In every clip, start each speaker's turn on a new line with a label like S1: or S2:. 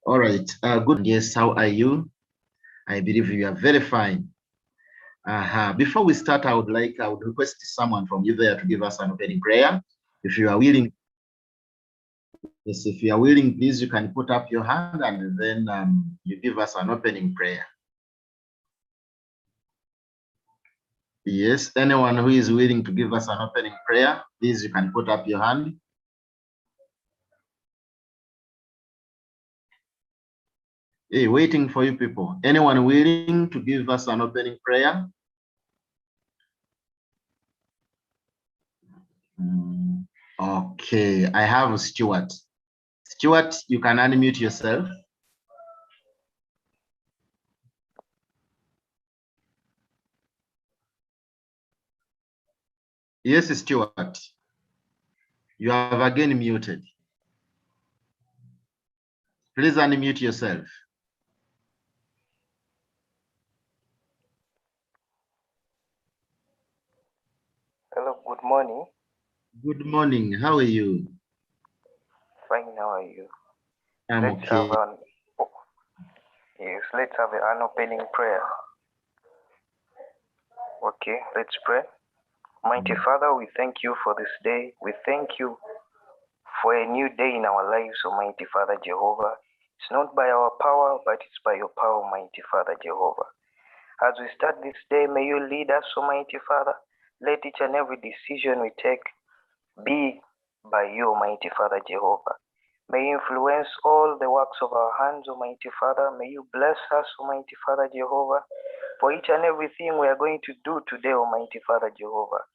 S1: All right. Good. Yes. How are you? I believe you are very fine. Before we start, I would request someone from you there to give us an opening prayer. If you are willing, yes, if you are willing, please, you can put up your hand and then you give us an opening prayer. Yes, anyone who is willing to give us an opening prayer, please, you can put up your hand. Hey, waiting for you people. Anyone willing to give us an opening prayer? Okay, I have Stuart. Stuart, you can unmute yourself. Yes, Stuart. You have again muted. Please unmute yourself.
S2: Hello, good morning.
S1: Good morning. How are you?
S2: Fine, how are you?
S1: I'm okay.
S2: Let's have an opening prayer. Okay, let's pray. Mighty Father, we thank you for this day. We thank you for a new day in our lives, Almighty Father Jehovah. It's not by our power, but it's by your power, Almighty Father Jehovah. As we start this day, may you lead us, Almighty Father. Let each and every decision we take be by you, Almighty Father Jehovah. May you influence all the works of our hands, Almighty Father. May you bless us, Almighty Father Jehovah, for each and everything we are going to do today, Almighty Father Jehovah.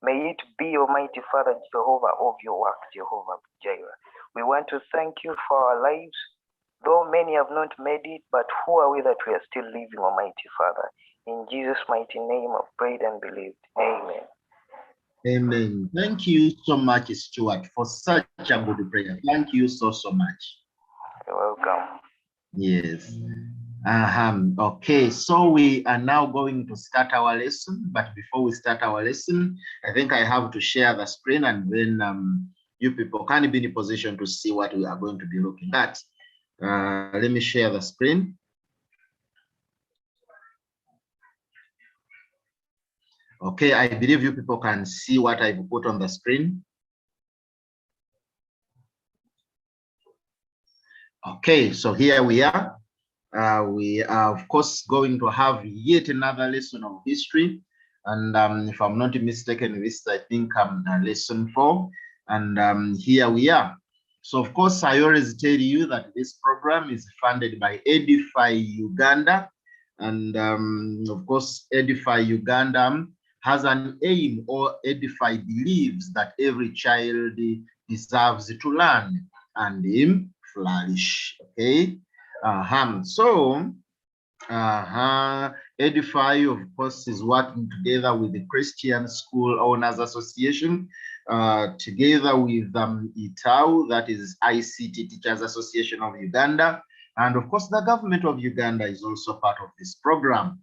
S2: May it be, Almighty Father Jehovah, of your work, Jehovah Jireh. We want to thank you for our lives, though many have not made it, but who are we that we are still living, Almighty Father? In Jesus' mighty name I've prayed and believed. Amen.
S1: Amen. Thank you so much, Stuart, for such a good prayer. Thank you so much.
S2: You're welcome.
S1: Yes. Okay, so we are now going to start our lesson. But before we start our lesson, I think I have to share the screen, and then you people can be in a position to see what we are going to be looking at. Let me share the screen. Okay, I believe you people can see what I've put on the screen. Okay, so here we are. We are, of course, going to have yet another lesson of history. And if I'm not mistaken, this is, I think, lesson 4. And here we are. So, of course, I always tell you that this program is funded by Edify Uganda. And, of course, Edify Uganda has an aim, or Edify believes that every child deserves to learn and flourish. Okay. So Edify, of course, is working together with the Christian School Owners Association, together with ITAU, that is ICT Teachers Association of Uganda, and of course the government of Uganda is also part of this program.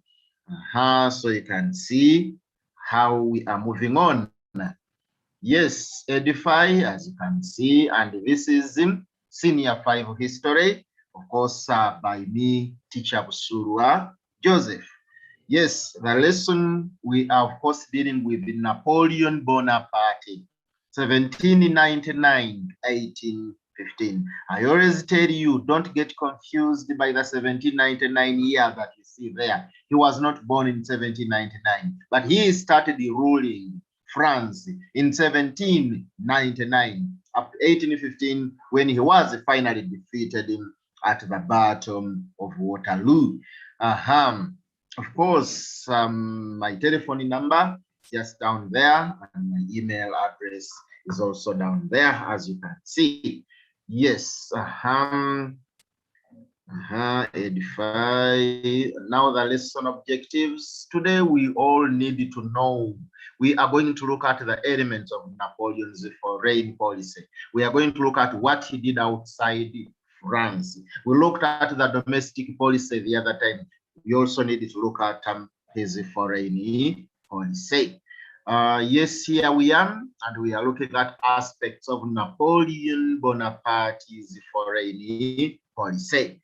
S1: So you can see how we are moving on. Yes, Edify, as you can see, and this is Senior 5 History, of course, by me, Teacher Busuulwa Joseph. Yes, the lesson we are, of course, dealing with Napoleon Bonaparte, 1799, 1815. I always tell you, don't get confused by the 1799 year that you see there. He was not born in 1799, but he started ruling France in 1799, up to 1815, when he was finally defeated at the Battle of Waterloo. Of course, my telephone number is just down there, and my email address is also down there, as you can see. Yes. Edify. Now the lesson objectives. Today we all need to know. We are going to look at the elements of Napoleon's foreign policy. We are going to look at what he did outside France. We looked at the domestic policy the other time. We also need to look at his foreign policy. Yes, here we are, and we are looking at aspects of Napoleon Bonaparte's foreign policy.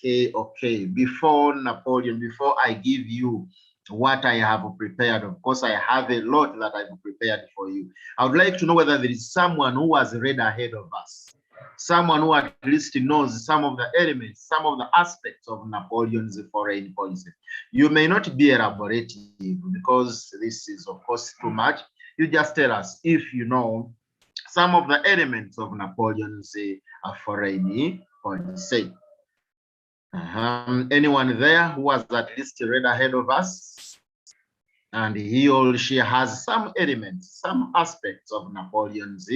S1: Okay. Before Napoleon, before I give you what I have prepared, of course, I have a lot that I've prepared for you. I would like to know whether there is someone who has read ahead of us, someone who at least knows some of the elements, some of the aspects of Napoleon's foreign policy. You may not be elaborative because this is, of course, too much. You just tell us if you know some of the elements of Napoleon's foreign policy. Anyone there who has at least read ahead of us, and he or she has some elements, some aspects of Napoleon's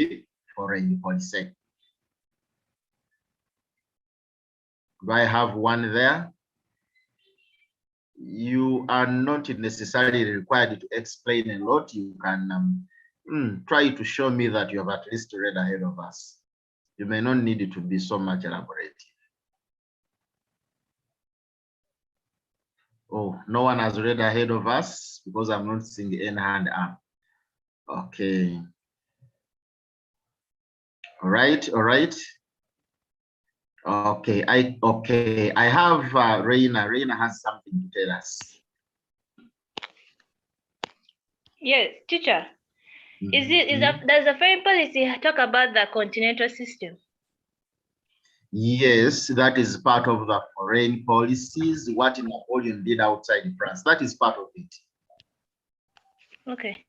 S1: foreign policy? Do I have one there? You are not necessarily required to explain a lot. You can try to show me that you have at least read ahead of us. You may not need it to be so much elaborate. Oh, no one has read ahead of us because I'm not seeing any hand up. Okay. All right. Okay, I have Reina. Reina has something to tell us.
S3: Yes, teacher. Does the foreign policy talk about the continental system?
S1: Yes, that is part of the foreign policies, what Napoleon did outside France. That is part of it.
S3: Okay.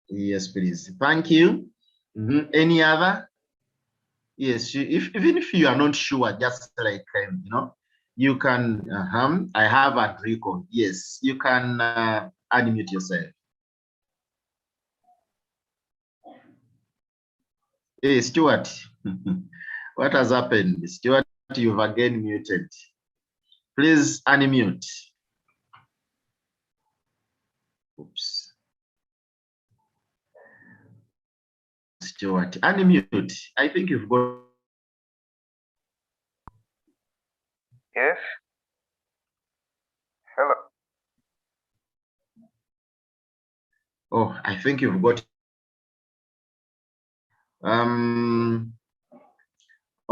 S1: Yes, please. Thank you. Any other? Yes, even if you are not sure, just like, you can, I have Enrico. Yes, you can unmute yourself. Hey, Stuart. What has happened? Stuart, you've again muted. Please unmute. Oops. Stuart, unmute. I think you've got.
S2: Yes. Hello.
S1: Oh, I think you've got.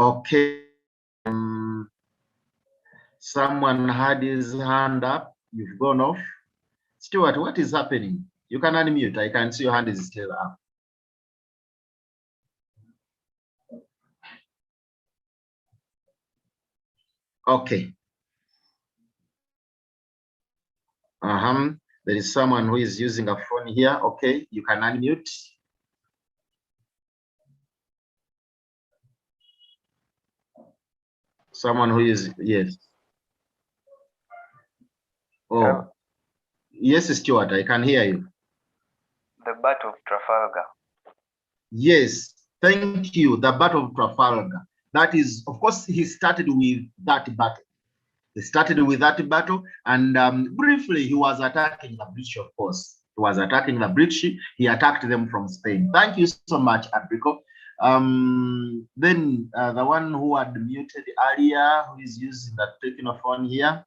S1: Okay. Someone had his hand up. You've gone off. Stuart, what is happening? You can unmute. I can see your hand is still up. Okay. There is someone who is using a phone here. Okay, you can unmute. Someone who is, yes. Oh, hello. Yes, Stuart, I can hear you.
S2: The Battle of Trafalgar.
S1: Yes, thank you. The Battle of Trafalgar. That is, of course, he started with that battle. He started with that battle, and briefly, he was attacking the British, of course. He was attacking the British. He attacked them from Spain. Thank you so much, Enrico. Then the one who had muted earlier, who is using the techno phone here.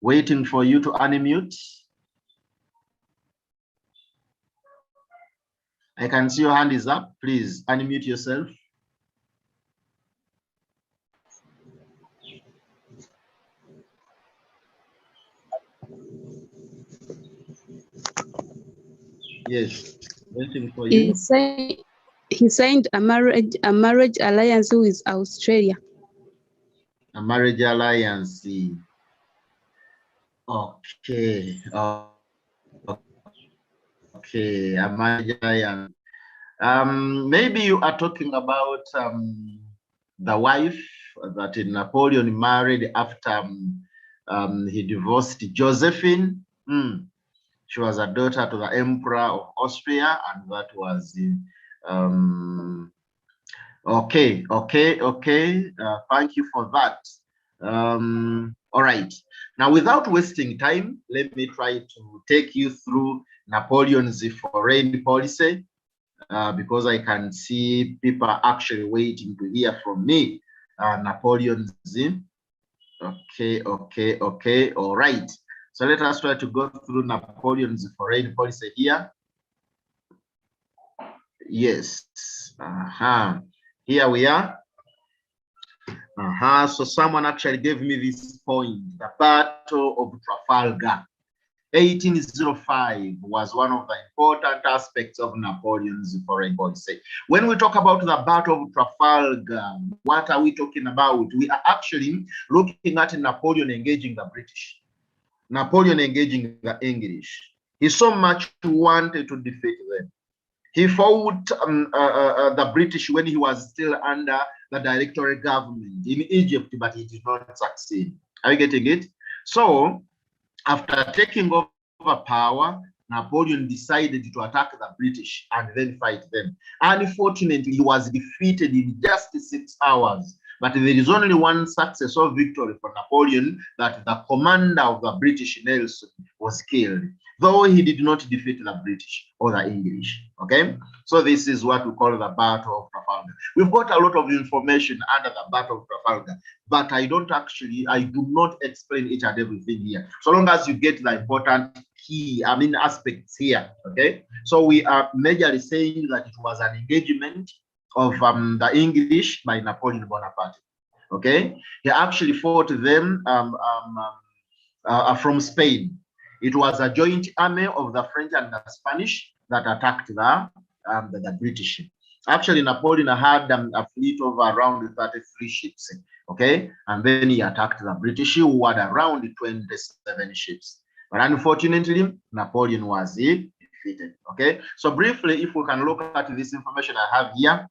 S1: Waiting for you to unmute. I can see your hand is up. Please unmute yourself. Yes, waiting for you.
S4: He signed a marriage alliance with Australia.
S1: A marriage alliance. Okay. Okay, a marriage alliance. Maybe you are talking about the wife that Napoleon married after he divorced Josephine. She was a daughter to the Emperor of Austria, and that was okay. Thank you for that. All right. Now, without wasting time, let me try to take you through Napoleon's foreign policy, because I can see people are actually waiting to hear from me. Napoleon's. Okay. All right. So let us try to go through Napoleon's foreign policy here. Yes. Here we are. So someone actually gave me this point. The Battle of Trafalgar. 1805 was one of the important aspects of Napoleon's foreign policy. When we talk about the Battle of Trafalgar, what are we talking about? We are actually looking at Napoleon engaging the British, Napoleon engaging the English. He so much wanted to defeat them. He fought the British when he was still under the directory government in Egypt, but he did not succeed. Are you getting it? So, after taking over power, Napoleon decided to attack the British and then fight them. Unfortunately, he was defeated in just 6 hours. But there is only one success or victory for Napoleon, that the commander of the British, Nelson, was killed, though he did not defeat the British or the English. Okay, so this is what we call the Battle of Trafalgar. We've got a lot of information under the Battle of Trafalgar, but I do not explain each and everything here, so long as you get the important aspects here. Okay, so we are majorly saying that it was an engagement of the English by Napoleon Bonaparte. Okay, he actually fought them from Spain. It was a joint army of the French and the Spanish that attacked the British. Actually, Napoleon had a fleet of around 33 ships. Okay, and then he attacked the British, who had around 27 ships. But unfortunately, Napoleon was defeated. Okay, so briefly, if we can look at this information I have here,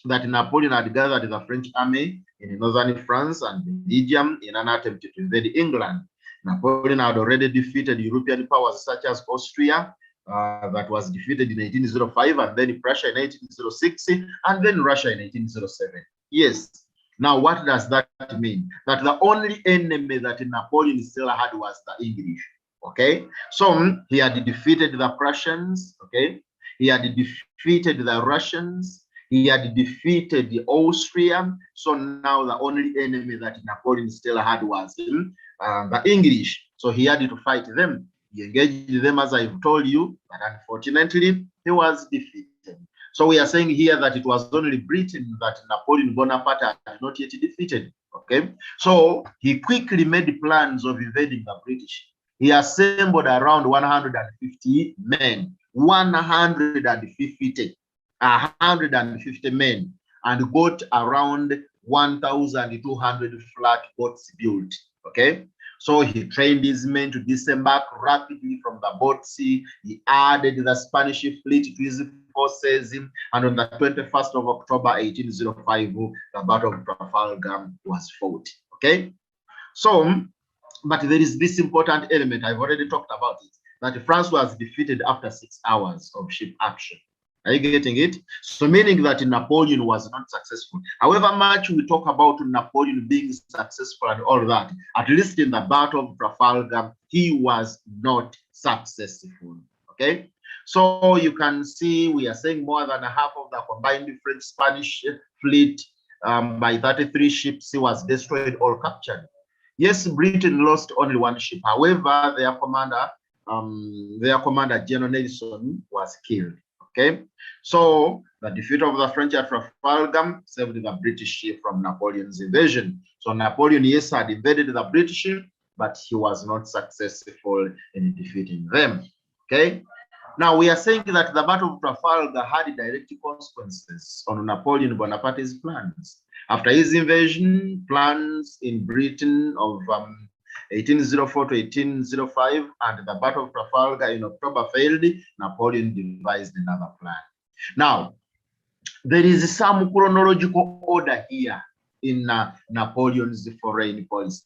S1: that Napoleon had gathered the French army in northern France and Belgium in an attempt to invade England. Napoleon had already defeated European powers such as Austria, that was defeated in 1805, and then Prussia in 1806, and then Russia in 1807. Yes. Now, what does that mean? That the only enemy that Napoleon still had was the English. Okay, so he had defeated the Prussians. Okay, he had defeated the Russians. He had defeated the Austrian. So now the only enemy that Napoleon still had was the English. So he had to fight them. He engaged them, as I've told you, but unfortunately, he was defeated. So we are saying here that it was only Britain that Napoleon Bonaparte had not yet defeated. Okay, so he quickly made plans of invading the British. He assembled around 150 men, 150 men, and got around 1,200 flat boats built. Okay, so he trained his men to disembark rapidly from the boats. He added the Spanish fleet to his forces, and on the 21st of October 1805, the Battle of Trafalgar was fought. Okay, so but there is this important element, I've already talked about it, that France was defeated after 6 hours of ship action. Are you getting it? So meaning that Napoleon was not successful. However much we talk about Napoleon being successful and all that, at least in the Battle of Trafalgar, he was not successful. Okay, so you can see we are saying more than half of the combined French-Spanish fleet, by 33 ships, was destroyed or captured. Yes, Britain lost only one ship. However, their commander, General Nelson, was killed. Okay, so the defeat of the French at Trafalgar saved the British from Napoleon's invasion. So Napoleon, yes, had invaded the British, but he was not successful in defeating them. Okay, now we are saying that the Battle of Trafalgar had direct consequences on Napoleon Bonaparte's plans. After his invasion, plans in Britain of 1804 to 1805 and the Battle of Trafalgar in October failed, Napoleon devised another plan. Now, there is some chronological order here in Napoleon's foreign policy.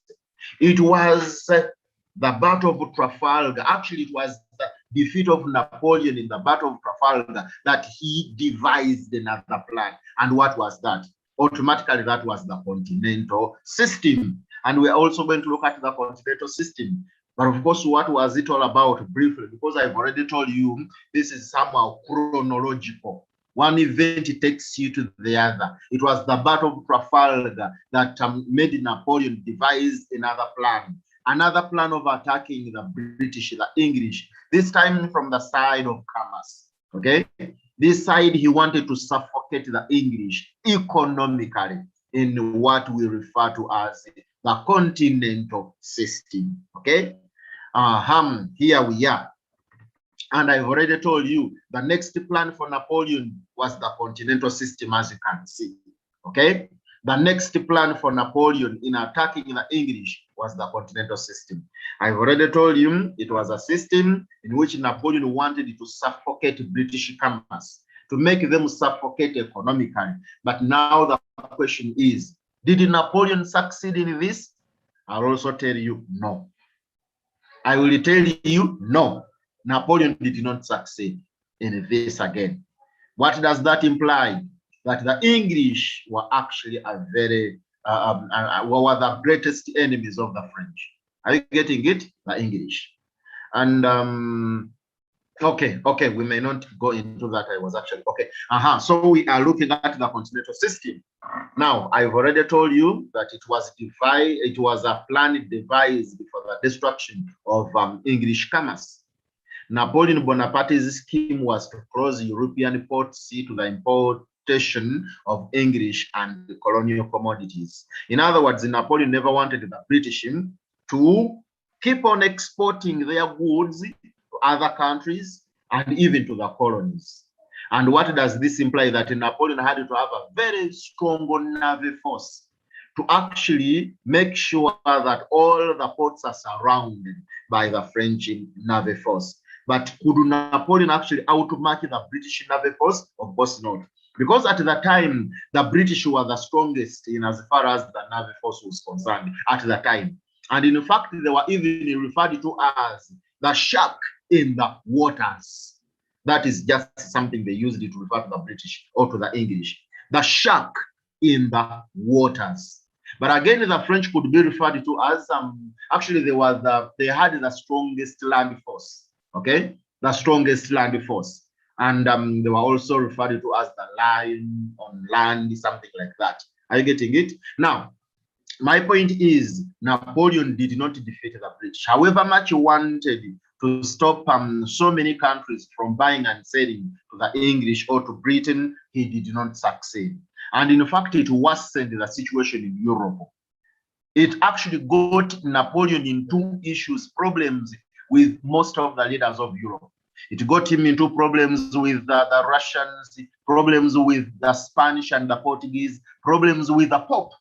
S1: It was the Battle of Trafalgar. Actually, it was the defeat of Napoleon in the Battle of Trafalgar that he devised another plan. And what was that? Automatically, that was the continental system. And we're also going to look at the continental system. But of course, what was it all about briefly? Because I've already told you, this is somehow chronological. One event takes you to the other. It was the Battle of Trafalgar that made Napoleon devise another plan. another plan of attacking the British, the English, this time from the side of commerce. Okay, this side he wanted to suffocate the English economically in what we refer to as the continental system. Okay, here we are. And I've already told you the next plan for Napoleon was the continental system, as you can see. Okay, the next plan for Napoleon in attacking the English was the continental system. I've already told you it was a system in which Napoleon wanted to suffocate British commerce, to make them suffocate economically. But now the question is, did Napoleon succeed in this? I'll also tell you no. I will tell you no. Napoleon did not succeed in this again. What does that imply? That the English were actually a very, were the greatest enemies of the French. Are you getting it? The English. And okay, we may not go into that. I was actually, okay. So we are looking at the continental system. Now, I've already told you that it was a plan devised for the destruction of English commerce. Napoleon Bonaparte's scheme was to close European port sea to the importation of English and colonial commodities. In other words, Napoleon never wanted the British to keep on exporting their goods to other countries and even to the colonies. And what does this imply? That Napoleon had to have a very strong naval force to actually make sure that all the ports are surrounded by the French naval force. But could Napoleon actually outmatch the British naval force? Of course not. Because at the time, the British were the strongest in as far as the naval force was concerned at the time. And in fact, they were even referred to as the shark in the waters. That is just something they used to refer to the British or to the English. The shark in the waters. But again, the French could be referred to as, actually they had the strongest land force. Okay, the strongest land force. And they were also referred to as the lion on land, something like that. Are you getting it? Now, my point is Napoleon did not defeat the British. However much he wanted to stop so many countries from buying and selling to the English or to Britain, he did not succeed. And in fact, it worsened the situation in Europe. It actually got Napoleon into problems with most of the leaders of Europe. It got him into problems with the Russians, problems with the Spanish and the Portuguese, problems with the Pope.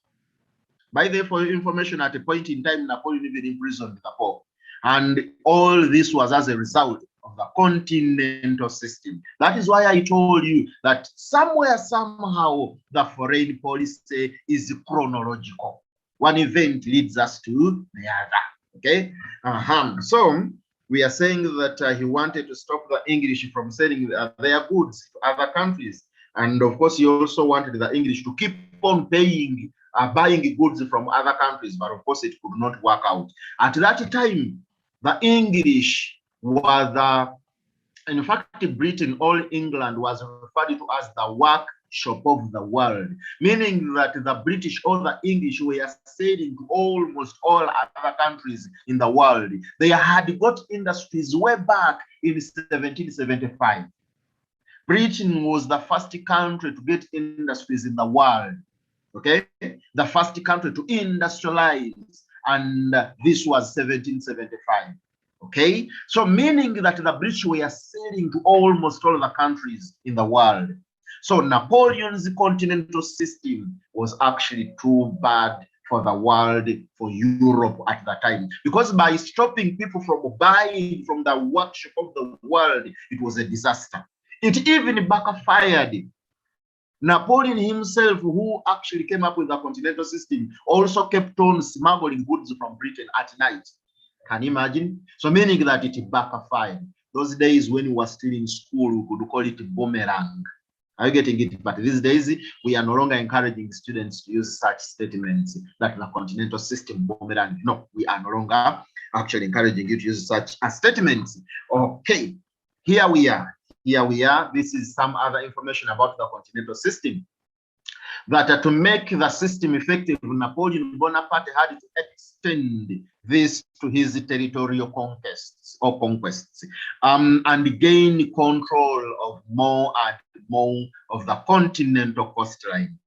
S1: By the way, for your information, at a point in time, Napoleon even imprisoned the Pope. And all this was as a result of the continental system. That is why I told you that somewhere, somehow, the foreign policy is chronological. One event leads us to the other. Okay? So we are saying that he wanted to stop the English from selling their goods to other countries. And of course, he also wanted the English to keep on buying goods from other countries. But of course, it could not work out. At that time, the English were in fact, Britain, all England was referred to as the workshop of the world, meaning that the British or the English were sailing to almost all other countries in the world. They had got industries way back in 1775. Britain was the first country to get industries in the world, okay? The first country to industrialize, and this was 1775. Okay, so meaning that the British were sailing to almost all the countries in the world. So Napoleon's continental system was actually too bad for the world, for Europe at that time, because by stopping people from buying from the workshop of the world, it was a disaster. It even backfired. Napoleon himself, who actually came up with the continental system, also kept on smuggling goods from Britain at night. Can you imagine? So meaning that it backfired. Those days when we were still in school, we could call it boomerang. Are you getting it? But these days, we are no longer encouraging students to use such statements that the continental system boomerang. No, we are no longer actually encouraging you to use such statements. Okay, here we are. Here we are. This is some other information about the continental system. that to make the system effective, Napoleon Bonaparte had to extend this to his territorial conquests and gain control of more and more of the continental coastline.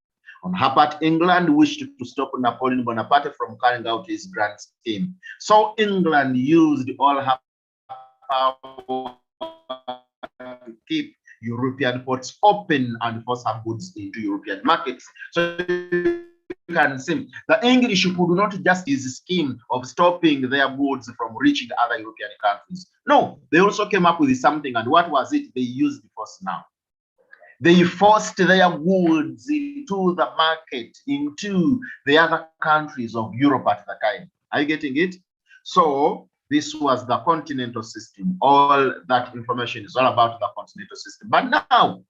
S1: On her part, England wished to stop Napoleon Bonaparte from carrying out his grand scheme. So England used all her power to keep European ports open and force her goods into European markets. So you can see the English could not just use a scheme of stopping their goods from reaching other European countries. No, they also came up with something. And what was it? They used force now. They forced their goods into the market, into the other countries of Europe at the time. Are you getting it? So this was the continental system. All that information is all about the continental system. But now,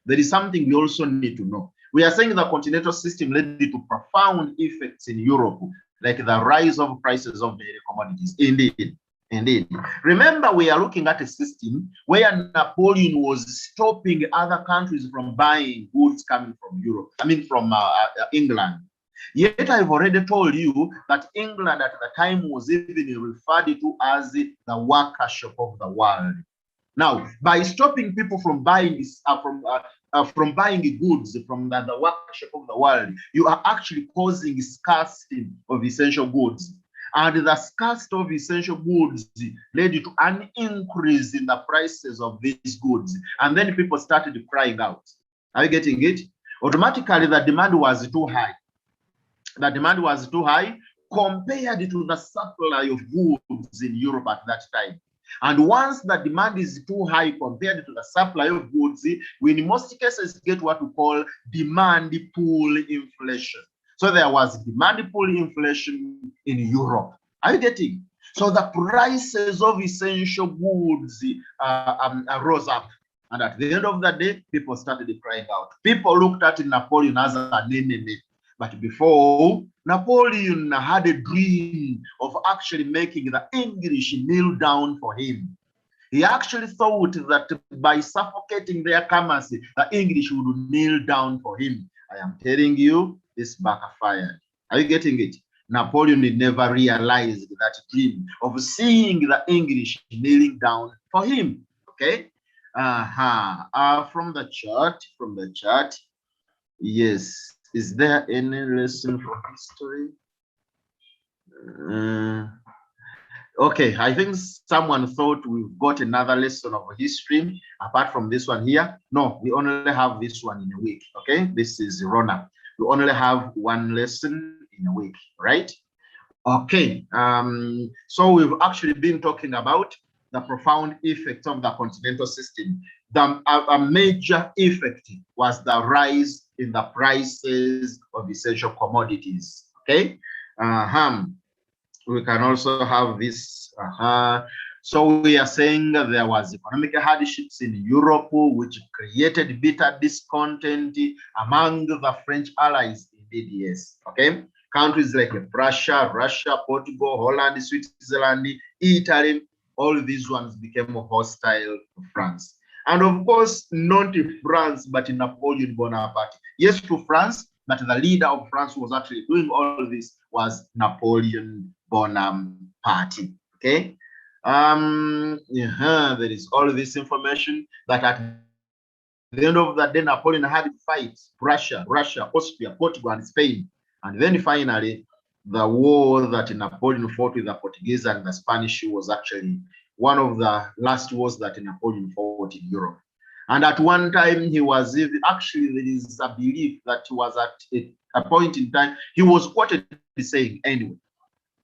S1: there is something we also need to know. We are saying the continental system led to profound effects in Europe, like the rise of prices of daily commodities. Indeed. Indeed. Remember, we are looking at a system where Napoleon was stopping other countries from buying goods coming from Europe, from England. Yet I've already told you that England at the time was even referred to as the workshop of the world. Now, by stopping people from buying goods from the workshop of the world, you are actually causing scarcity of essential goods. And the scarcity of essential goods led to an increase in the prices of these goods. And then people started crying out. Are you getting it? Automatically, the demand was too high. The demand was too high compared to the supply of goods in Europe at that time. And once the demand is too high compared to the supply of goods, we in most cases get what we call demand pull inflation. So there was demand pull inflation in Europe. Are you getting? So the prices of essential goods rose up. And at the end of the day, people started crying out. People looked at Napoleon as an enemy. But before, Napoleon had a dream of actually making the English kneel down for him. He actually thought that by suffocating their commerce, the English would kneel down for him. I am telling you, this backfired. Are you getting it? Napoleon never realized that dream of seeing the English kneeling down for him. Okay? From the chart, yes. Is there any lesson from history? Okay, I think someone thought we've got another lesson of history apart from this one here. No, we only have this one in a week. Okay, this is Rona. We only have one lesson in a week, right? Okay, so we've actually been talking about the profound effects of the continental system. A major effect was the rise in the prices of essential commodities. Okay, we can also have this. So we are saying that there was economic hardships in Europe, which created bitter discontent among the French allies. Indeed, yes. Okay, countries like Russia, Portugal, Holland, Switzerland, Italy, all these ones became hostile to France. And of course, not France, but Napoleon Bonaparte. Yes, to France, but the leader of France who was actually doing all this was Napoleon Bonaparte. Okay. There is all this information that at the end of the day, Napoleon had to fight Russia, Austria, Portugal, and Spain. And then finally, the war that Napoleon fought with the Portuguese and the Spanish was actually one of the last wars that Napoleon fought in Europe. And at one time, he was actually, there is a belief that he was at a point in time, he was quoted saying anyway,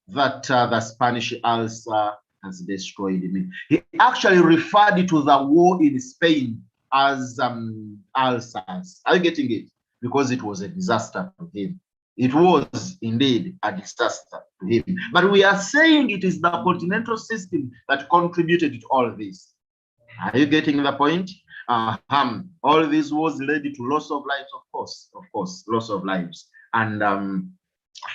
S1: that the Spanish ulcer has destroyed me. He actually referred to the war in Spain as ulcers. Are you getting it? Because it was a disaster to him. It was indeed a disaster to him. But we are saying it is the continental system that contributed to all this. Are you getting the point? All this was led to loss of lives, of course, loss of lives. And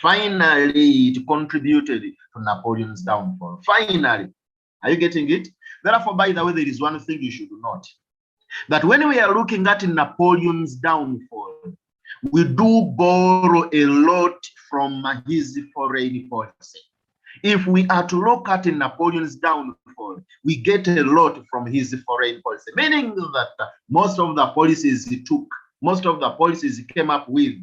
S1: finally, it contributed to Napoleon's downfall. Finally, are you getting it? Therefore, by the way, there is one thing you should note. That when we are looking at Napoleon's downfall, we do borrow a lot from his foreign policy. If we are to look at Napoleon's downfall, we get a lot from his foreign policy, meaning that most of the policies he took, most of the policies he came up with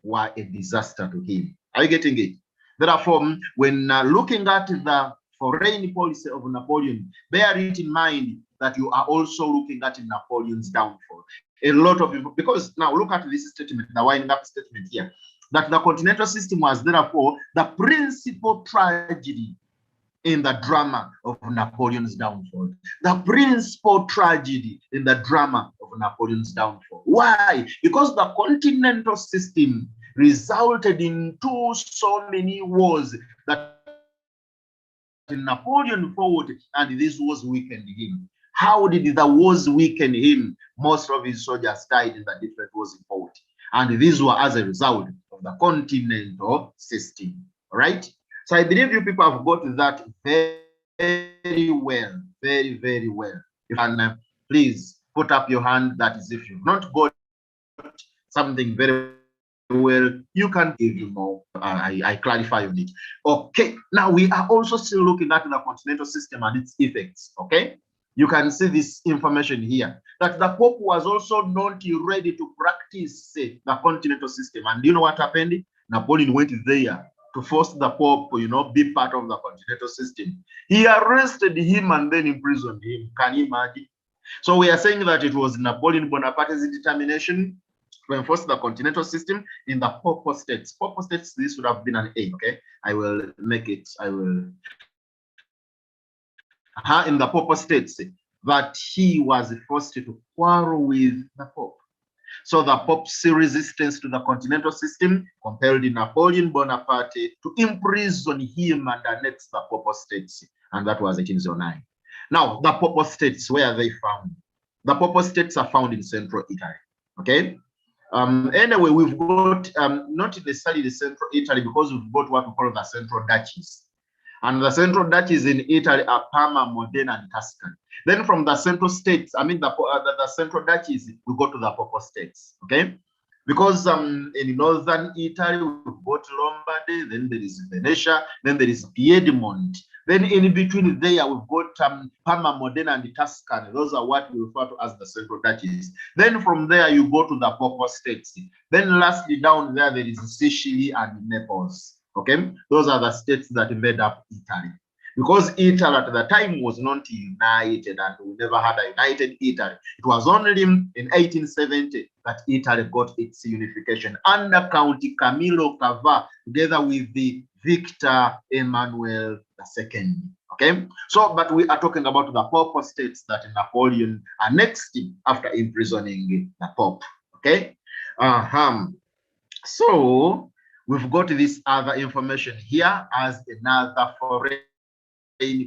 S1: were a disaster to him. Are you getting it? Therefore, when looking at the foreign policy of Napoleon, bear it in mind that you are also looking at Napoleon's downfall. A lot of people, because now look at this statement, the winding up statement here, that the continental system was therefore the principal tragedy in the drama of Napoleon's downfall. The principal tragedy in the drama of Napoleon's downfall. Why? Because the continental system resulted in so many wars that Napoleon fought, and this wars weakened him. How did the wars weaken him? Most of his soldiers died in the different wars he fought. And these were as a result of the continental system. All right? So I believe you people have got that very well. Very, very well. You can please put up your hand. That is, if you've not got something very well, you can give you more. I clarify on it. Okay. Now we are also still looking at the continental system and its effects. Okay. You can see this information here, that the Pope was also not ready to practice the continental system. And you know what happened? Napoleon went there to force the Pope, be part of the continental system. He arrested him and then imprisoned him. Can you imagine? So we are saying that it was Napoleon Bonaparte's determination to enforce the continental system in the papal states. Papal states, this would have been an A, okay? I will make it, in the papal states, that he was forced to quarrel with the Pope. So the Pope's resistance to the continental system compelled Napoleon Bonaparte to imprison him and annex the papal states, and that was 1809. Now, the papal states, where are they found? The papal states are found in central Italy, okay? Anyway, we've got, not necessarily the central Italy, because we've got what we call the central duchies. And the central duchies in Italy are Parma, Modena, and Tuscany. Then from the central states, the central duchies, we go to the papal states, okay? Because in northern Italy, we've got Lombardy, then there is Venetia, then there is Piedmont. Then in between there, we've got Parma, Modena, and Tuscany. Those are what we refer to as the central duchies. Then from there, you go to the papal states. Then lastly, down there, there is Sicily and Naples. Okay, those are the states that made up Italy. Because Italy at the time was not united, and we never had a united Italy. It was only in 1870 that Italy got its unification under Count Camillo Cava, together with the Victor Emmanuel II. Okay, so but we are talking about the papal states that Napoleon annexed after imprisoning the Pope. Okay, so we've got this other information here as another foreign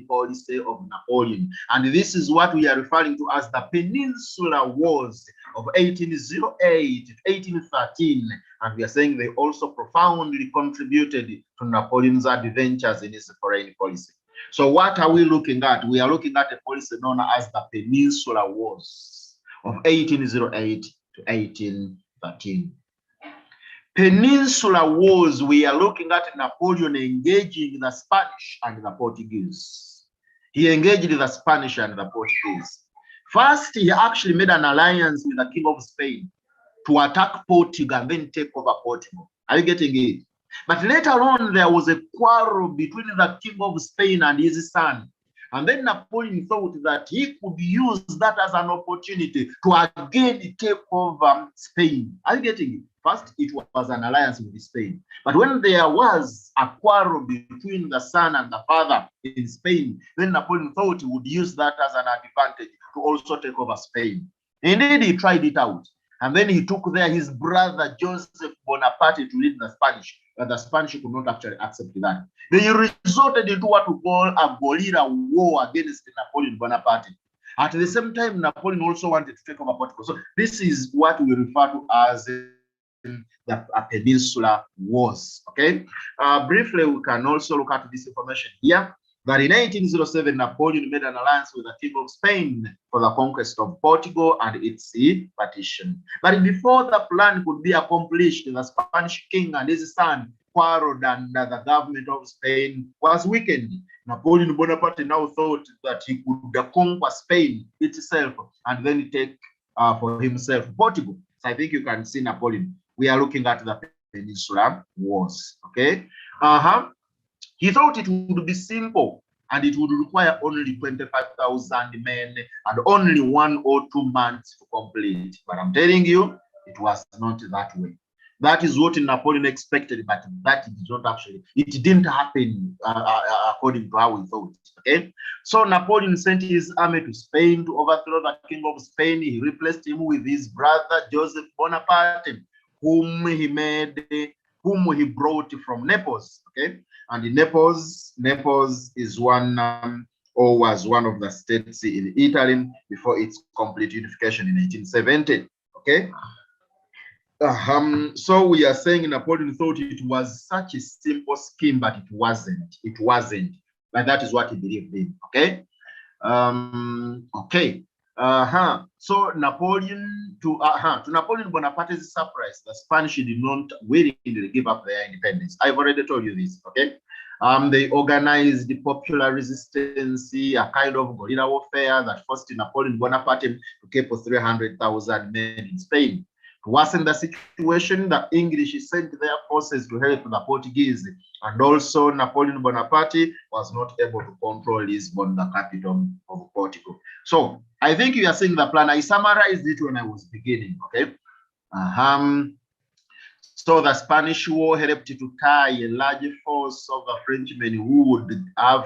S1: policy of Napoleon. And this is what we are referring to as the Peninsular Wars of 1808 to 1813. And we are saying they also profoundly contributed to Napoleon's adventures in his foreign policy. So what are we looking at? We are looking at a policy known as the Peninsular Wars of 1808 to 1813. Peninsular Wars, we are looking at Napoleon engaging the Spanish and the Portuguese. He engaged the Spanish and the Portuguese. First, he actually made an alliance with the King of Spain to attack Portugal and then take over Portugal. Are you getting it? But later on, there was a quarrel between the King of Spain and his son. And then Napoleon thought that he could use that as an opportunity to again take over Spain. Are you getting it? First, it was an alliance with Spain. But when there was a quarrel between the son and the father in Spain, then Napoleon thought he would use that as an advantage to also take over Spain. Indeed, he tried it out. And then he took there his brother Joseph Bonaparte to lead the Spanish. But the Spanish could not actually accept that. They resorted into what we call a guerrilla war against Napoleon Bonaparte. At the same time, Napoleon also wanted to take over Portugal. So this is what we refer to as the Peninsular Wars. Okay. Briefly, we can also look at this information here. that in 1807, Napoleon made an alliance with the King of Spain for the conquest of Portugal and its partition. But before the plan could be accomplished, the Spanish king and his son quarreled, and the government of Spain was weakened. Napoleon Bonaparte now thought that he could conquer Spain itself and then take for himself Portugal. So I think you can see Napoleon. We are looking at the Peninsular Wars. Okay. He thought it would be simple and it would require only 25,000 men and only 1 or 2 months to complete. But I'm telling you, it was not that way. That is what Napoleon expected, but that did not actually, it didn't happen according to how he thought. Okay, so Napoleon sent his army to Spain to overthrow the King of Spain. He replaced him with his brother Joseph Bonaparte, whom he brought from Naples. Okay, and Naples is one or was one of the states in Italy before its complete unification in 1870. Okay. So we are saying Napoleon thought it was such a simple scheme, but it wasn't. It wasn't. But that is what he believed in. Okay. Okay. So Napoleon to Napoleon Bonaparte's surprise, the Spanish did not willingly give up their independence. I've already told you this. Okay. They organized the popular resistance, a kind of guerrilla warfare that forced Napoleon Bonaparte to keep 300,000 men in Spain. To worsen the situation, the English sent their forces to help the Portuguese, and also Napoleon Bonaparte was not able to control Lisbon, the capital of Portugal. So I think you are seeing the plan. I summarized it when I was beginning. Okay. So the Spanish War helped to tie a large force of the Frenchmen who would have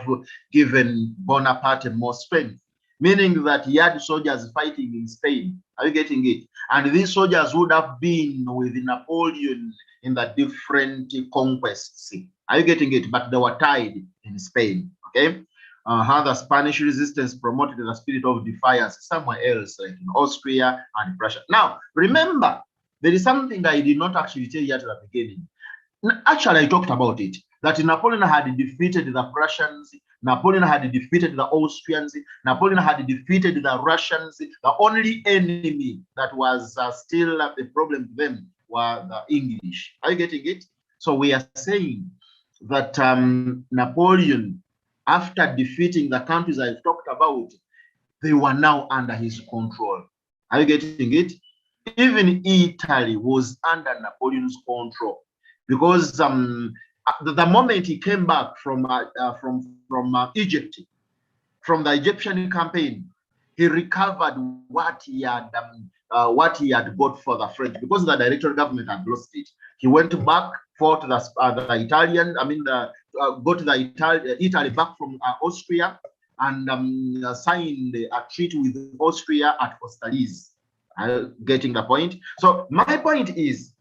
S1: given Bonaparte more strength, meaning that he had soldiers fighting in Spain. Are you getting it? And these soldiers would have been with Napoleon in the different conquests. Are you getting it? But they were tied in Spain. Okay. The Spanish resistance promoted the spirit of defiance somewhere else, like in Austria and Prussia. Now, remember, there is something I did not actually tell you at the beginning. Actually, I talked about it, that Napoleon had defeated the Prussians, Napoleon had defeated the Austrians, Napoleon had defeated the Russians. The only enemy that was still a problem to them were the English. Are you getting it? So we are saying that Napoleon, after defeating the countries I've talked about, they were now under his control. Are you getting it? Even Italy was under Napoleon's control, because the moment he came back from Egypt, from the Egyptian campaign, he recovered what he had got for the French, because the directorial government had lost it. He went back, fought the Italian. Got the Italy back from Austria, and signed a treaty with Austria at Austerlitz. Getting the point? So my point is,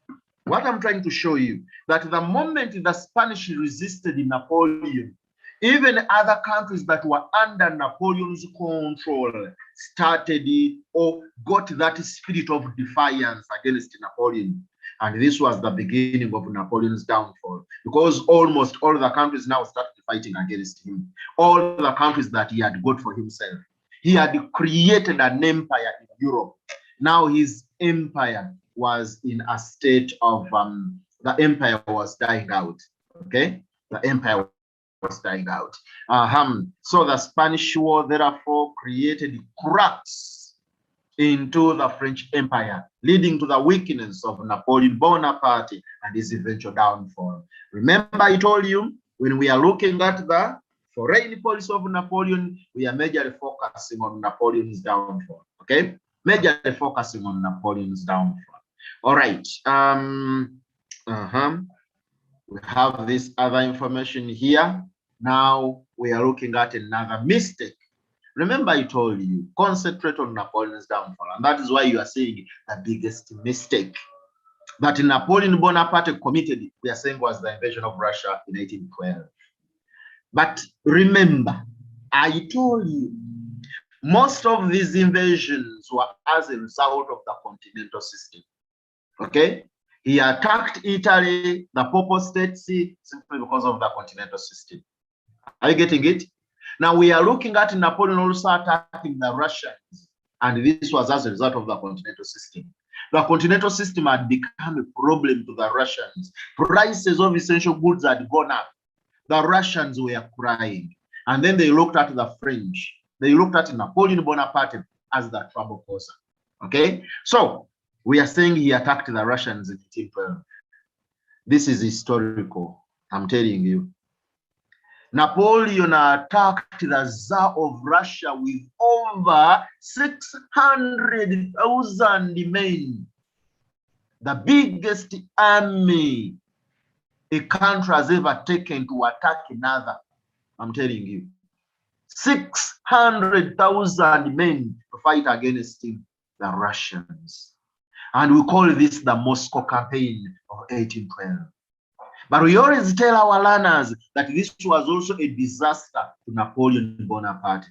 S1: what I'm trying to show you, that the moment the Spanish resisted Napoleon, even other countries that were under Napoleon's control started or got that spirit of defiance against Napoleon. And this was the beginning of Napoleon's downfall, because almost all the countries now started fighting against him. All the countries that he had got for himself. He had created an empire in Europe. Now his empire was in a state of, the empire was dying out. Okay, the empire was dying out. So the Spanish War therefore created cracks into the French Empire, leading to the weakness of Napoleon Bonaparte and his eventual downfall. Remember, I told you, when we are looking at the foreign policy of Napoleon, we are majorly focusing on Napoleon's downfall. Okay, majorly focusing on Napoleon's downfall. All right. We have this other information here. Now we are looking at another mistake. Remember, I told you, concentrate on Napoleon's downfall. And that is why you are saying the biggest mistake that Napoleon Bonaparte committed, we are saying, was the invasion of Russia in 1812. But remember, I told you, most of these invasions were as a result of the continental system. Okay? He attacked Italy, the papal states, simply because of the continental system. Are you getting it? Now we are looking at Napoleon also attacking the Russians, and this was as a result of the continental system. The continental system had become a problem to the Russians. Prices of essential goods had gone up. The Russians were crying. And then they looked at the French. They looked at Napoleon Bonaparte as the trouble causer. Okay? So we are saying he attacked the Russians in 1812. This is historical, I'm telling you. Napoleon attacked the Tsar of Russia with over 600,000 men. The biggest army a country has ever taken to attack another. I'm telling you. 600,000 men to fight against him, the Russians. And we call this the Moscow campaign of 1812. But we always tell our learners that this was also a disaster to Napoleon Bonaparte.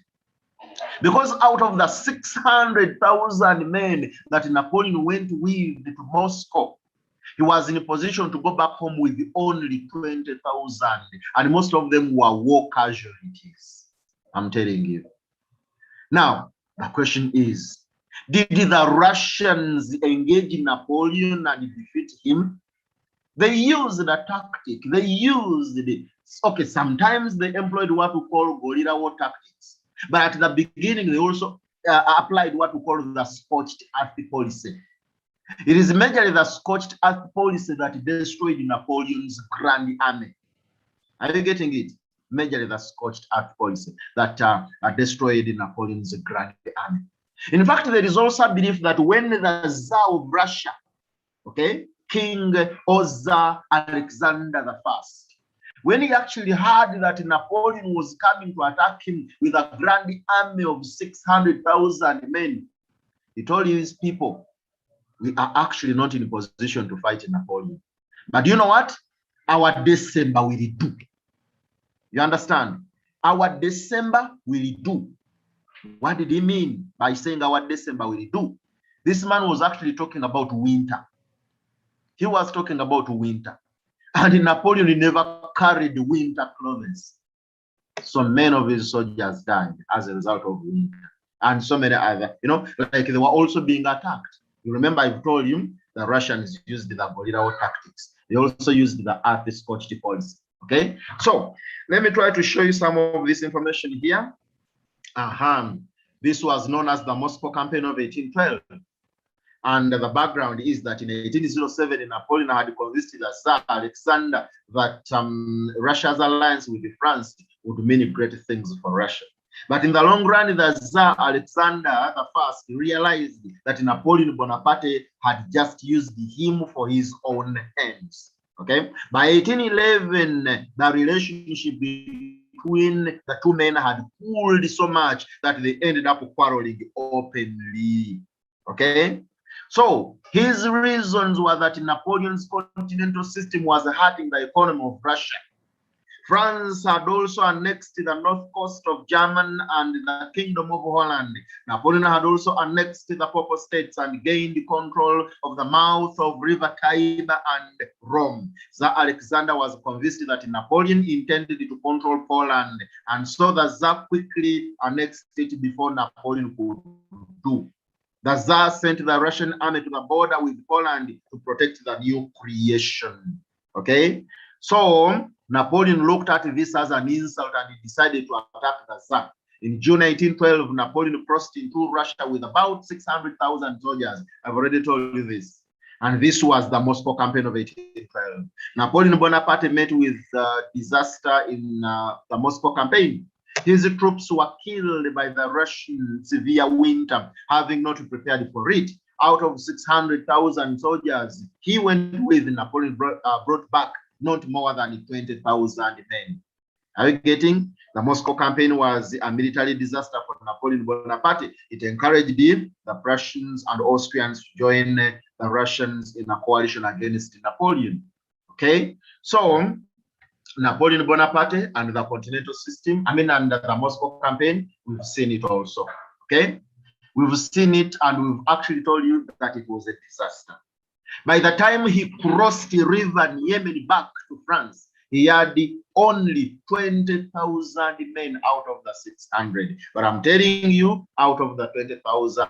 S1: Because out of the 600,000 men that Napoleon went with to Moscow, he was in a position to go back home with only 20,000, and most of them were war casualties. I'm telling you. Now, the question is, did the Russians engage Napoleon and defeat him? They used the tactic. They used it. Okay, sometimes they employed what we call guerrilla war tactics. But at the beginning, they also applied what we call the scorched earth policy. It is majorly the scorched earth policy that destroyed Napoleon's grand army. Are you getting it? Majorly the scorched earth policy that destroyed Napoleon's grand army. In fact, there is also a belief that when the Tsar of Russia, okay, King Oza Alexander I, when he actually heard that Napoleon was coming to attack him with a grand army of 600,000 men, he told his people, we are actually not in a position to fight Napoleon. But you know what? Our December will do. You understand? Our December will do. What did he mean by saying our December will do? This man was actually talking about winter. He was talking about winter. And Napoleon never carried winter clothes. So many of his soldiers died as a result of winter. And so many other, like they were also being attacked. You remember I've told you the Russians used the guerrilla war tactics. They also used the earth scorched policy. Okay, so let me try to show you some of this information here. This was known as the Moscow campaign of 1812. And the background is that in 1807, Napoleon had convinced the Tsar Alexander that Russia's alliance with France would mean great things for Russia. But in the long run, the Tsar Alexander I realized that Napoleon Bonaparte had just used him for his own ends. Okay, by 1811, the relationship between the two men had cooled so much that they ended up quarreling openly. Okay, so his reasons were that Napoleon's continental system was hurting the economy of Russia. France had also annexed the north coast of Germany and the Kingdom of Holland. Napoleon had also annexed the Papal States and gained control of the mouth of River Tiber and Rome. Tsar Alexander was convinced that Napoleon intended to control Poland, and so the Tsar quickly annexed it before Napoleon could do. The Tsar sent the Russian army to the border with Poland to protect the new creation. Okay, so Napoleon looked at this as an insult and he decided to attack the Tsar. In June 1812, Napoleon crossed into Russia with about 600,000 soldiers. I've already told you this. And this was the Moscow campaign of 1812. Napoleon Bonaparte met with disaster in the Moscow campaign. His troops were killed by the Russian severe winter, having not prepared for it. Out of 600,000 soldiers, he went with Napoleon brought back not more than 20,000 men. Are you getting? The Moscow campaign was a military disaster for Napoleon Bonaparte. It encouraged the Prussians and Austrians to join the Russians in a coalition against Napoleon. Okay, so Napoleon Bonaparte and the continental system, and the Moscow campaign, we've seen it also. Okay, we've seen it and we've actually told you that it was a disaster. By the time he crossed the river Yemen back to France, he had only 20,000 men out of the 600. But I'm telling you, out of the 20,000,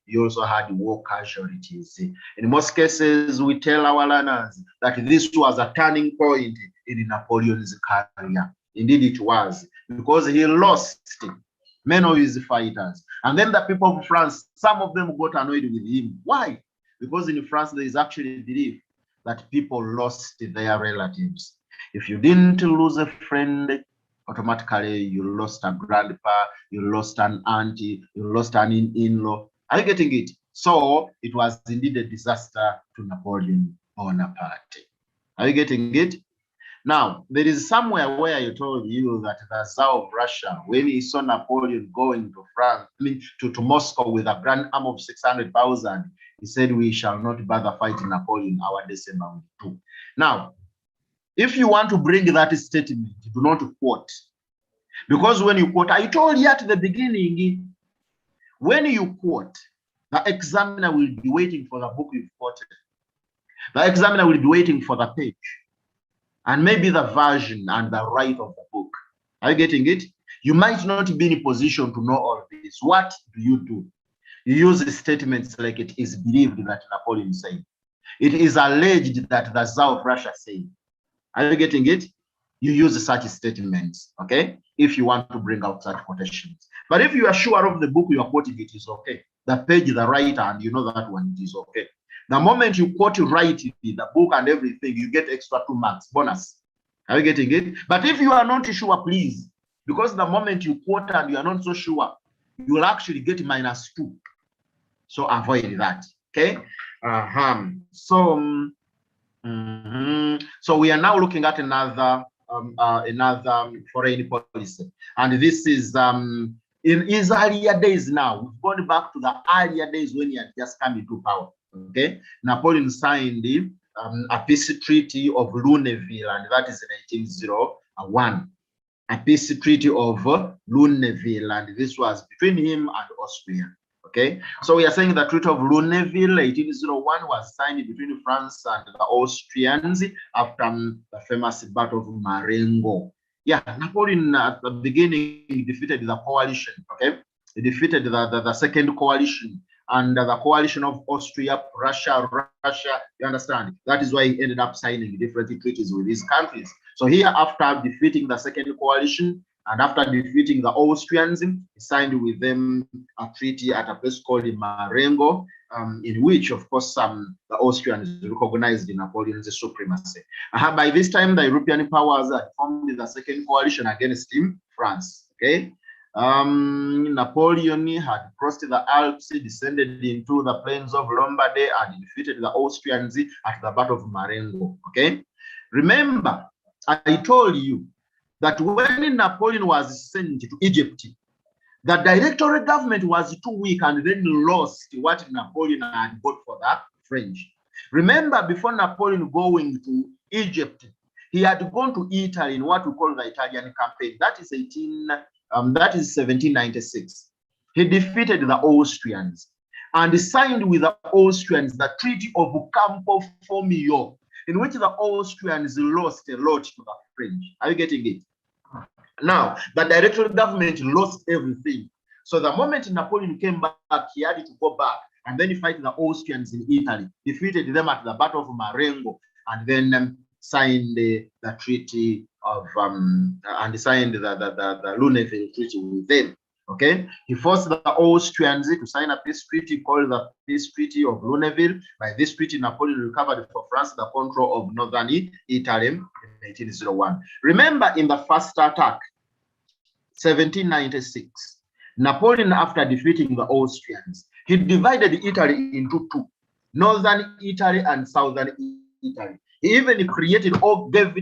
S1: he also had war casualties. In most cases, we tell our learners that this was a turning point in Napoleon's career. Indeed, it was, because he lost many of his fighters. And then the people of France, some of them got annoyed with him. Why? Because in France, there is actually a belief that people lost their relatives. If you didn't lose a friend, automatically you lost a grandpa, you lost an auntie, you lost an in-law. Are you getting it? So it was indeed a disaster to Napoleon Bonaparte. Are you getting it? Now, there is somewhere where you told you that the Tsar of Russia, when he saw Napoleon going to France, to Moscow with a grand army of 600,000, he said, we shall not bother fighting Napoleon, our December will do. Now, if you want to bring that statement, do not quote. Because when you quote, I told you at the beginning, when you quote, the examiner will be waiting for the book you've quoted. The examiner will be waiting for the page, and maybe the version and the right of the book. Are you getting it? You might not be in a position to know all of this. What do? You use statements like it is believed that Napoleon said. It is alleged that the Tsar of Russia said. Are you getting it? You use such statements, okay? If you want to bring out such quotations. But if you are sure of the book you are quoting, it is okay. The page, the writer, and you know that one, it is okay. The moment you quote rightly, the book and everything, you get extra 2 marks, bonus. Are you getting it? But if you are not sure, please, because the moment you quote and you are not so sure, you will actually get -2. So avoid that, okay? So we are now looking at another foreign policy, and this is in his earlier days. Now we've gone back to the earlier days when he had just come into power. Okay, Napoleon signed a peace treaty of Luneville, and that is in 1801. A peace treaty of Luneville, and this was between him and Austria. Okay, so we are saying the Treaty of Luneville, 1801, was signed between France and the Austrians after the famous Battle of Marengo. Yeah, Napoleon at the beginning defeated the coalition. Okay, he defeated the second coalition, and the coalition of Austria, Russia. You understand? That is why he ended up signing different treaties with these countries. So here, after defeating the second coalition, and after defeating the Austrians, he signed with them a treaty at a place called Marengo, in which, of course, the Austrians recognized Napoleon's supremacy. By this time, the European powers had formed the second coalition against him, France. Okay, Napoleon had crossed the Alps, descended into the plains of Lombardy, and defeated the Austrians at the Battle of Marengo. Okay, remember, I told you that when Napoleon was sent to Egypt, the directorial government was too weak and then lost what Napoleon had got for the French. Remember, before Napoleon going to Egypt, he had gone to Italy in what we call the Italian campaign. That is 1796. He defeated the Austrians and signed with the Austrians the Treaty of Campo Formio, in which the Austrians lost a lot to the French. Are you getting it? Now, the directorial government lost everything. So the moment Napoleon came back, he had to go back and then fight the Austrians in Italy, defeated them at the Battle of Marengo, and then signed the treaty of, and signed the Luneville Treaty with them. Okay, he forced the Austrians to sign a peace treaty called the Peace Treaty of Luneville. By this treaty, Napoleon recovered for France the control of northern Italy in 1801. Remember, in the first attack, 1796, Napoleon, after defeating the Austrians, he divided Italy into two, northern Italy and southern Italy. He even created,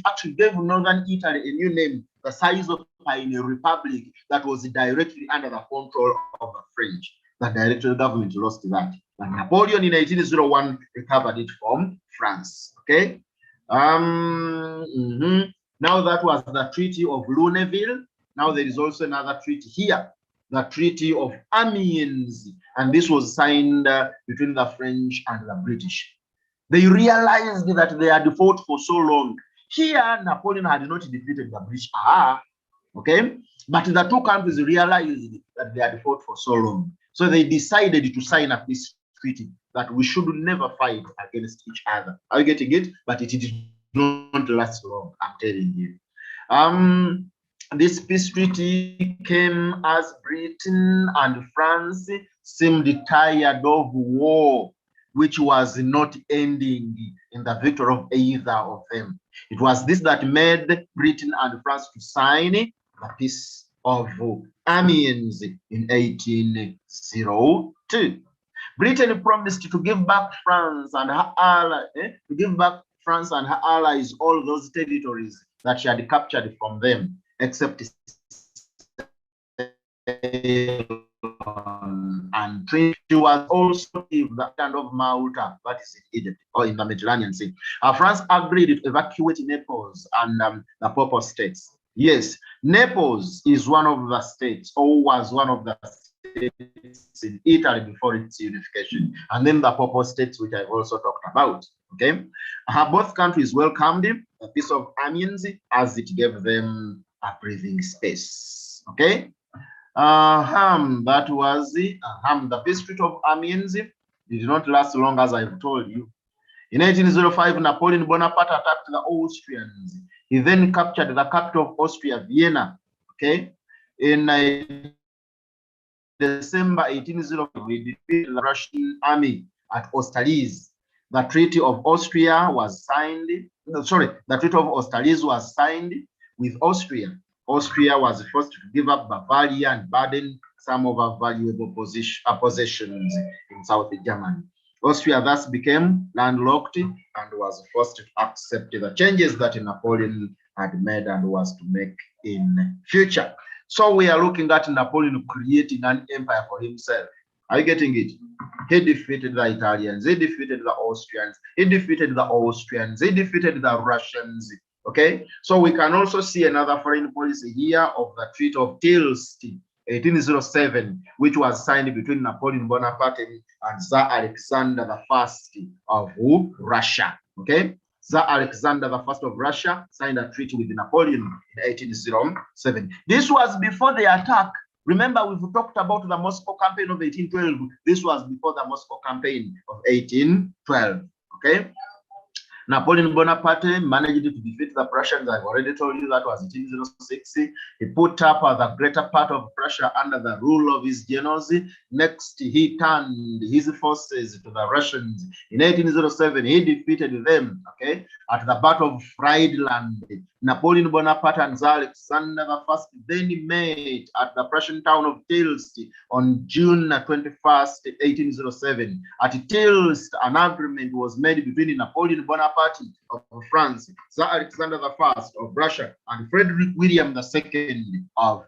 S1: actually gave northern Italy a new name, the size of a republic that was directly under the control of the French. The directorial government lost that. But Napoleon in 1801 recovered it from France. Okay. Now that was the Treaty of Luneville. Now there is also another treaty here, the Treaty of Amiens, and this was signed between the French and the British. They realized that they had fought for so long. Here, Napoleon had not defeated the British. Okay, but the two countries realized that they had fought for so long, so they decided to sign a peace treaty that we should never fight against each other. Are you getting it? But it did not last long, I'm telling you. This peace treaty came as Britain and France seemed tired of war, which was not ending in the victory of either of them. It was this that made Britain and France to sign the Peace of Amiens in 1802. Britain promised to give back France and her allies all those territories that she had captured from them, except and she was also the land of Malta, that is in Egypt or in the Mediterranean Sea. France agreed to evacuate Naples and the Papal States. Yes, Naples is one of the states, or was one of the states in Italy before its unification, and then the Papal States, which I've also talked about. Okay, both countries welcomed the Peace of Amiens as it gave them a breathing space. Okay. That was the Peace Treaty of Amiens. It did not last long, as I've told you. In 1805, Napoleon Bonaparte attacked the Austrians. He then captured the capital of Austria, Vienna. Okay, in December 1805, he defeated the Russian army at Austerlitz. The Treaty of Austria was signed. The Treaty of Austerlitz was signed with Austria. Austria was forced to give up Bavaria and Baden, some of her valuable possessions in South Germany. Austria thus became landlocked and was forced to accept the changes that Napoleon had made and was to make in future. So we are looking at Napoleon creating an empire for himself. Are you getting it? He defeated the Italians, he defeated the Austrians, he defeated the Austrians, he defeated the Russians. Okay, so we can also see another foreign policy here of the Treaty of Tilsit, 1807, which was signed between Napoleon Bonaparte and Tsar Alexander I of Russia. Okay, Tsar Alexander I of Russia signed a treaty with Napoleon in 1807. This was before the attack. Remember, we've talked about the Moscow campaign of 1812. This was before the Moscow campaign of 1812. Okay. Napoleon Bonaparte managed to defeat the Prussians. I've already told you that was 1806. He put up the greater part of Prussia under the rule of his generals. Next, he turned his forces to the Russians. In 1807, he defeated them, okay, at the Battle of Friedland. Napoleon Bonaparte and Tsar Alexander I then met at the Prussian town of Tilsit on June 21st, 1807. At Tilsit, an agreement was made between Napoleon Bonaparte of France, Tsar Alexander I of Russia, and Frederick William II of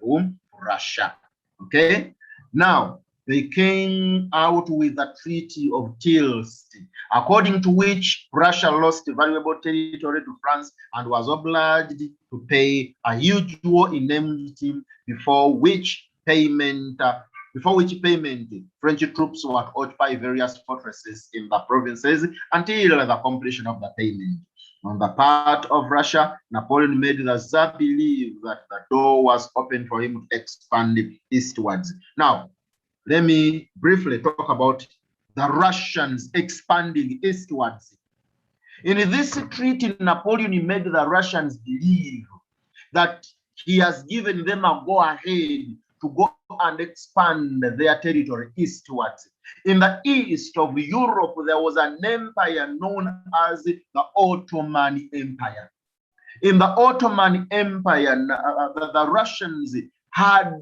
S1: Russia. Okay, now they came out with the Treaty of Tilsit, according to which Russia lost valuable territory to France and was obliged to pay a huge war indemnity, before which payment French troops were to occupy various fortresses in the provinces until the completion of the payment. On the part of Russia, Napoleon made the Tsar believe that the door was open for him to expand eastwards. Now, let me briefly talk about the Russians expanding eastwards. In this treaty, Napoleon made the Russians believe that he has given them a go-ahead to go and expand their territory eastwards. In the east of Europe, there was an empire known as the Ottoman Empire. In the Ottoman Empire, the Russians had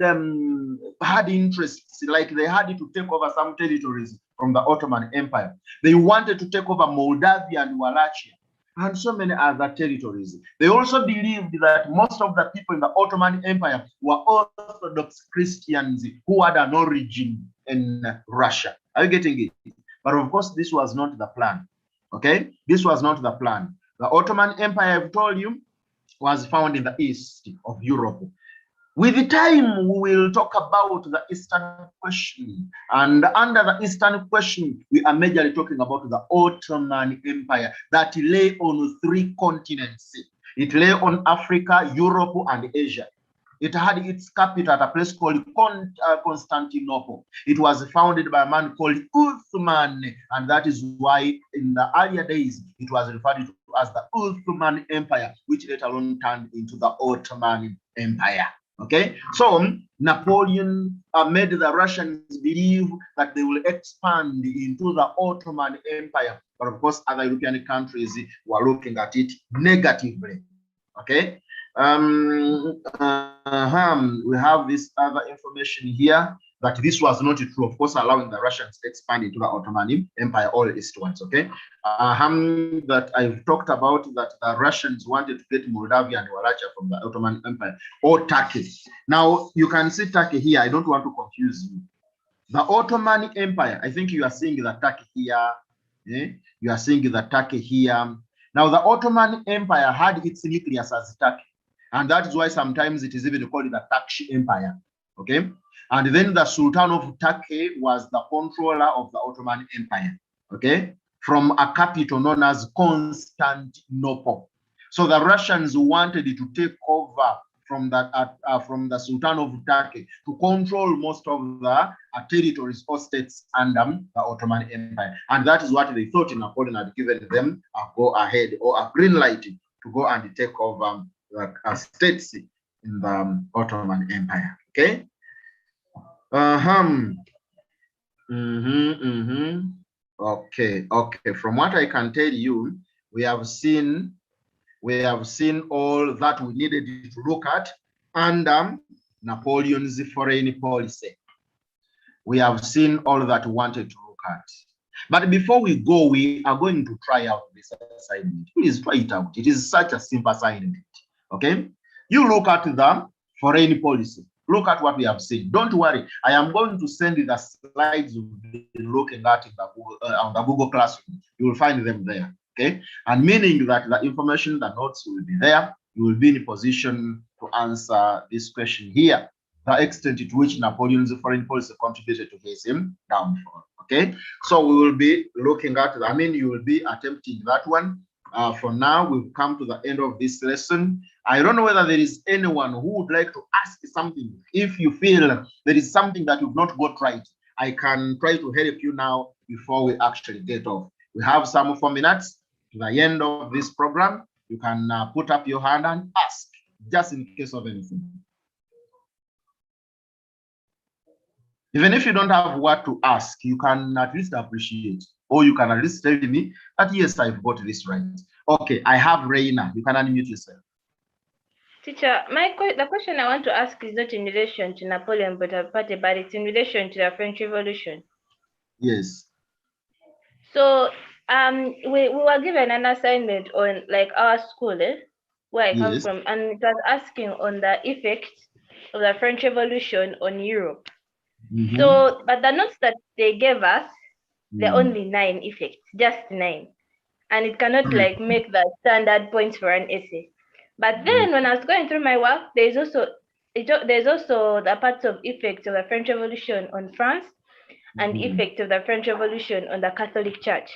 S1: interests, like they had to take over some territories from the Ottoman Empire. They wanted to take over Moldavia and Wallachia and so many other territories. They also believed that most of the people in the Ottoman Empire were Orthodox Christians who had an origin in Russia. Are you getting it? But of course, this was not the plan. Okay? This was not the plan. The Ottoman Empire, I've told you, was found in the east of Europe. With the time, we will talk about the Eastern question. And under the Eastern question, we are majorly talking about the Ottoman Empire that lay on 3 continents. It lay on Africa, Europe, and Asia. It had its capital at a place called Constantinople. It was founded by a man called Uthman, and that is why in the earlier days it was referred to as the Uthman Empire, which later on turned into the Ottoman Empire. Okay, so Napoleon made the Russians believe that they will expand into the Ottoman Empire, but of course other European countries were looking at it negatively. Okay, we have this other information here that this was not true, of course, allowing the Russians to expand into the Ottoman Empire all eastwards. Okay, that I've talked about that the Russians wanted to get Moldavia and Wallachia from the Ottoman Empire or Turkey. Now you can see Turkey here. I don't want to confuse you. The Ottoman Empire, I think you are seeing the Turkey here. You are seeing the Turkey here. Now the Ottoman Empire had its nucleus as Turkey, and that is why sometimes it is even called the Turkish Empire. Okay, and then the Sultan of Turkey was the controller of the Ottoman Empire. Okay, from a capital known as Constantinople. So the Russians wanted to take over from the Sultan of Turkey to control most of the territories or states under the Ottoman Empire, and that is what they thought Napoleon had given them a go ahead or a green light to go and take over the states in the Ottoman Empire. Okay. Okay. From what I can tell you, we have seen all that we needed to look at under Napoleon's foreign policy. We have seen all that we wanted to look at. But before we go, we are going to try out this assignment. Please try it out. It is such a simple assignment. Okay? You look at the foreign policy. Look at what we have seen. Don't worry. I am going to send you the slides you've been looking at in on the Google Classroom. You will find them there. Okay, and meaning that the information, the notes will be there. You will be in a position to answer this question here, the extent to which Napoleon's foreign policy contributed to his downfall. Okay, so we will be looking at, you will be attempting that one. For now, we've come to the end of this lesson. I don't know whether there is anyone who would like to ask something. If you feel there is something that you've not got right, I can try to help you now before we actually get off. We have some 4 minutes to the end of this program. You can put up your hand and ask, just in case of anything. Even if you don't have what to ask, you can at least appreciate, or you can at least tell me that yes, I've got this right. Okay, I have Reina. You can unmute yourself.
S3: Teacher, the question I want to ask is not in relation to Napoleon Bonaparte, but it's in relation to the French Revolution.
S1: Yes.
S3: So we were given an assignment on our school, where I come from, and it was asking on the effect of the French Revolution on Europe. So, but the notes that they gave us, they're only 9 effects, just 9, and it cannot make the standard points for an essay. But then when I was going through my work, there's also the parts of effects of the French Revolution on France, and effect of the French Revolution on the Catholic Church.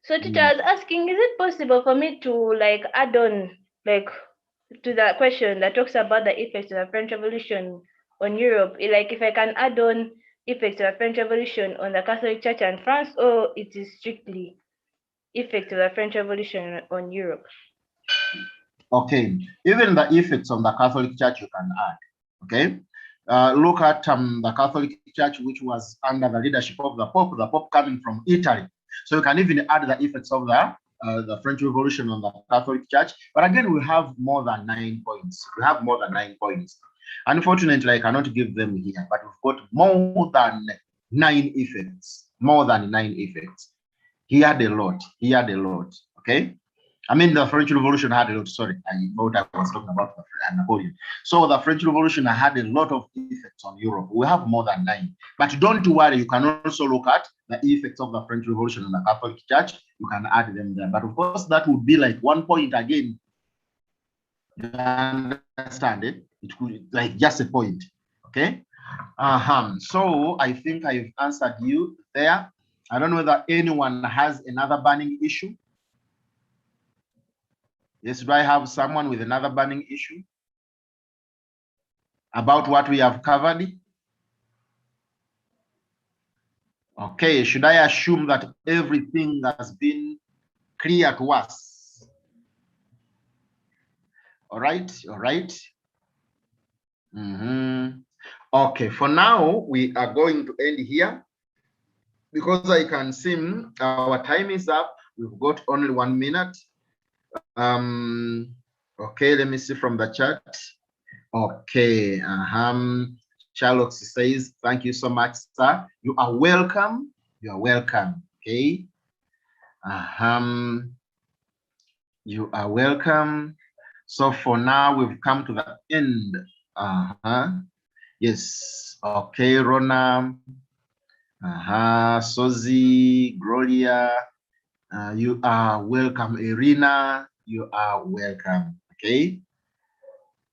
S3: So teacher, I was asking, is it possible for me to add on to the question that talks about the effects of the French Revolution on Europe, if I can add on effects of the French Revolution on the Catholic Church and France, or it is strictly effects of the French Revolution on Europe?
S1: Okay, even the effects on the Catholic Church you can add. Okay. Look at the Catholic Church, which was under the leadership of the Pope coming from Italy. So you can even add the effects of the French Revolution on the Catholic Church. But again, we have more than 9 points. We have more than 9 points. Unfortunately, I cannot give them here, but we've got more than 9 effects. More than 9 effects. He had a lot. Okay. The French Revolution had a lot. Sorry, I thought I was talking about Napoleon. So the French Revolution had a lot of effects on Europe. We have more than 9. But don't worry, you can also look at the effects of the French Revolution on the Catholic Church. You can add them there. But of course, that would be 1 point again. You understand it? It could just a point. Okay. So I think I've answered you there. I don't know whether anyone has another burning issue. Yes, do I have someone with another burning issue about what we have covered? Okay, should I assume that everything has been clear to us? All right, all right. Okay, for now, we are going to end here because I can see our time is up. We've got only 1 minute. Okay, let me see from the chat. Okay, Charlotte says, thank you so much, sir. You are welcome. You are welcome. Okay. You are welcome. So for now, we've come to the end. Yes. Okay, Rona. Sozi, Gloria. You are welcome, Irina. You are welcome. Okay.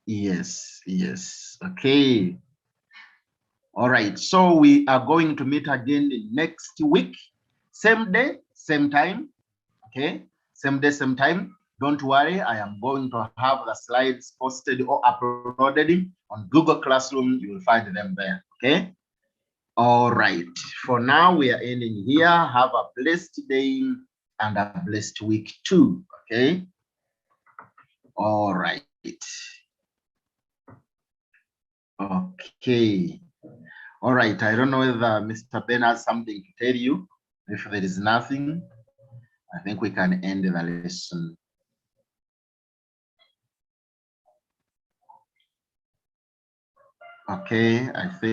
S1: Yes, yes. Okay. All right. So we are going to meet again next week. Same day, same time. Okay. Same day, same time. Don't worry. I am going to have the slides posted or uploaded on Google Classroom. You will find them there. Okay. All right. For now, we are ending here. Have a blessed day and a blessed week too. Okay. All right. Okay. All right. I don't know whether Mr. Ben has something to tell you. If there is nothing, I think we can end the lesson. Okay. I think.